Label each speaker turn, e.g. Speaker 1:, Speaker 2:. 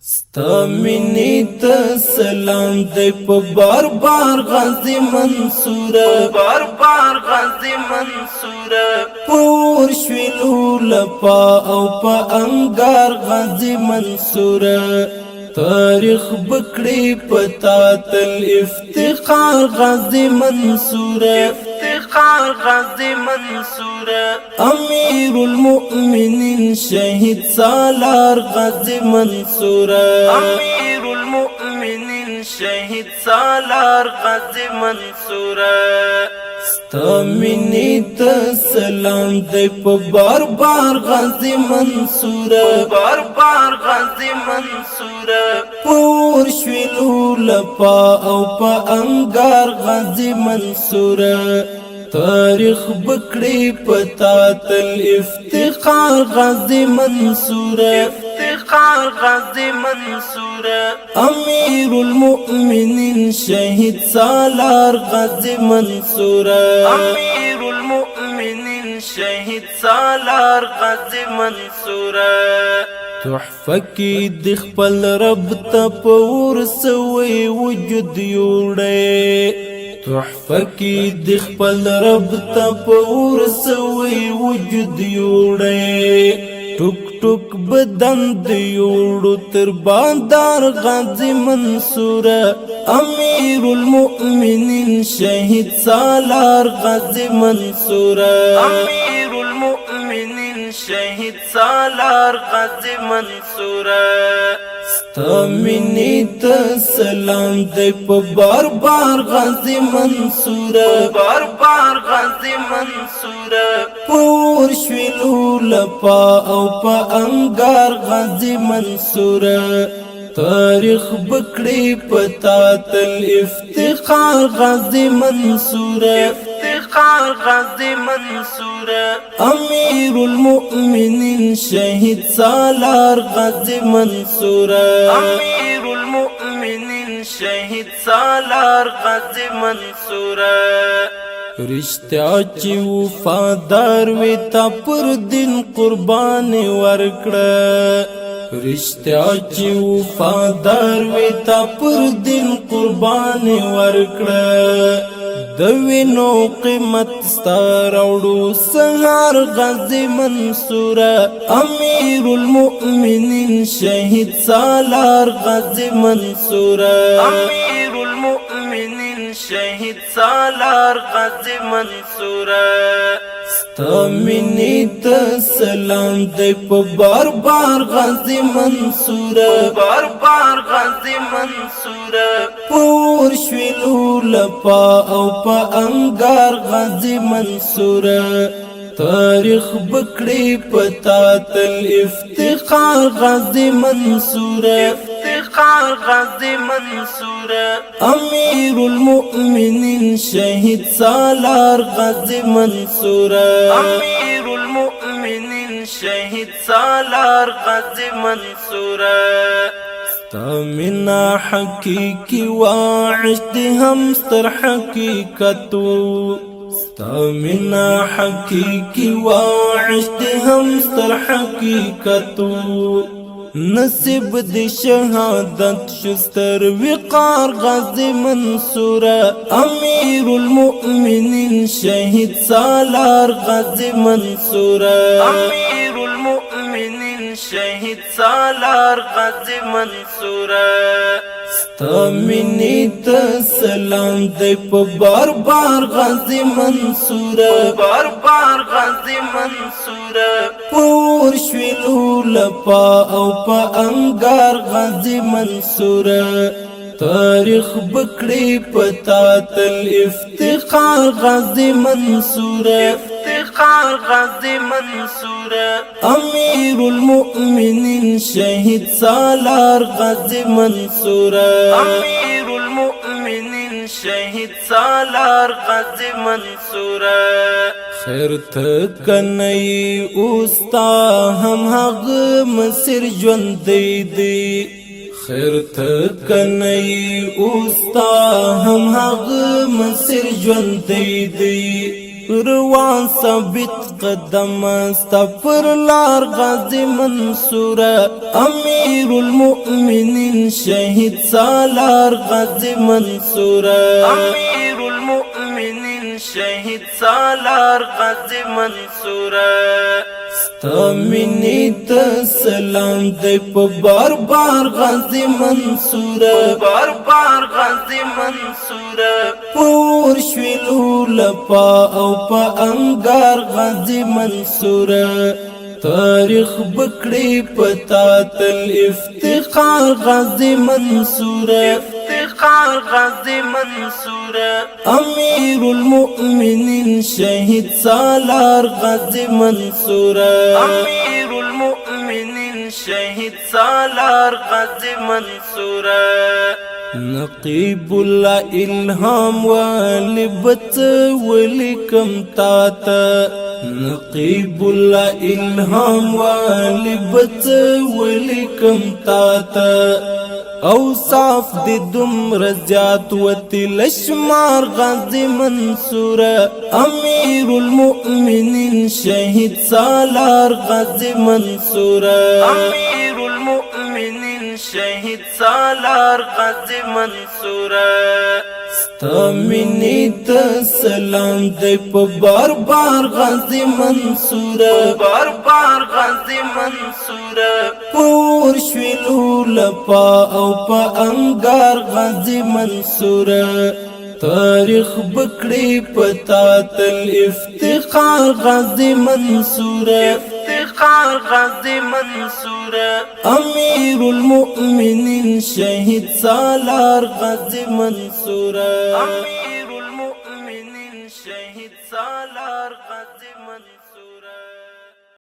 Speaker 1: ستا مینی ته سلام دی په بار بار غازی منصور بار بار غازی منصور پور شویلو لپا او په انګار غازی منصور تاریخ بکړی پتا تل افتخار غازی منصور افتخار غازی منصور امیر المؤمنین شهید سالار غازی منصور امیر المؤمنین شهید سالار غازی منصور ستا مینی ته سلام دی په بار بار غازی منصور بار بار غازی منصور پور شویلو لپا او په انګار غازی منصور تاریخ بکړی پتا تل افتخار غازی منصور افتخار غازی منصور امیر المؤمنین شهید سالار غازی منصور امیر المؤمنین شهید سالار غازی منصور تحفه کی د خپل رب ته پور سوی وجود یوړې تحفه کی د خپل رب ته پور سوی وجود یوړې ټوک ټوک بدن د یوړو تر باندار غازی منصور امیر المؤمنین شهید سالار غازی منصور امیر المؤمنین شهید سالار غازی منصور ستا مینی ته سلام دی په بار بار غازی منصور بار بار غازی منصور پور شویلو لپا او په انګار غازی منصور تاریخ بکړی پتا تل افتخار غازی منصور افتخار غازی منصور امیر المؤمنین شهید سالار غازی منصور امیر المؤمنین شهید سالار غازی منصور رشتیا چې وفادار وي تا پر دین قربان ورکړه رشتیا چې وفادار وي تا پر دین قربان ورکړه د وینو قیمت ستا راوړو سهار غازی منصور امیر المؤمنین شهید سالار غازی منصور امیر المؤمنین شهید سالار غازی منصور ستا مینی ته سلام دی په بار بار غازی منصور بار بار غازی منصور پور شویلو لپا او په انګار غازی منصور تاریخ بکړی پتا تل افتخار غازی منصور افتخار غازی منصور امیر المؤمنین شهید سالار غازی منصور امیر المؤمنین شهید سالار غازی منصور ستا مینا حقیقی واعشت همستر حقیقتو ستا مینا حقیقی واعشت همستر حقیقتو نصیب دی شهادت شستر وقار غازی منصور امیر المؤمنین شهید سالار غازی منصور امیر المؤمنین شهید سالار غازی منصور ستا مینی ته سلام دی په بار بار غازی منصور بار بار غازی منصور پور شویلو لپا او په انګار غازی منصور تاریخ بکړی پتا تل افتخار غازی منصور افتخار غازی منصور امیر المؤمنین شهید سالار غازی منصور امیر المؤمنین شهید سالار غازی منصور خیر ته کنی اوستا هم هغه مسیر ژوند دی خیر ته کنی اوستا هم هغه مسیر ژوند دی روان ثابت قدم ستا پر لار غازی منصور امیر المؤمنین شهید سالار غازی منصور امیر المؤمنین شهید سالار غازی منصور ستا مینی ته سلام دی په بار بار غازی منصور بار بار غازی منصور پور شویلو لپا او په انګار غازی منصور تاریخ بکڑی پتا تل افتخار غازی منصور افتخار غازی منصور امیر المؤمنین شهید سالار غازی منصور امیر المؤمنین شهید سالار غازی منصور نقیب الله الهام والبت ولکم تاتا نقیب الله الهام والبت ولکم تاتا اوصاف دی دمر زیات وتل شمار غازی منصور امیر المؤمنین شهید سالار غازی منصور امیر المؤمنین شهید سالار غازی منصور ستا مینی ته سلام دی په بار بار غازی منصور بار بار غازی منصور پور شویلو لپا او په انګار غازی منصور تاریخ بکڑی پتا تل افتخار غازی منصور افتخار غازی منصور امیر المؤمنین شهید سالار غازی منصور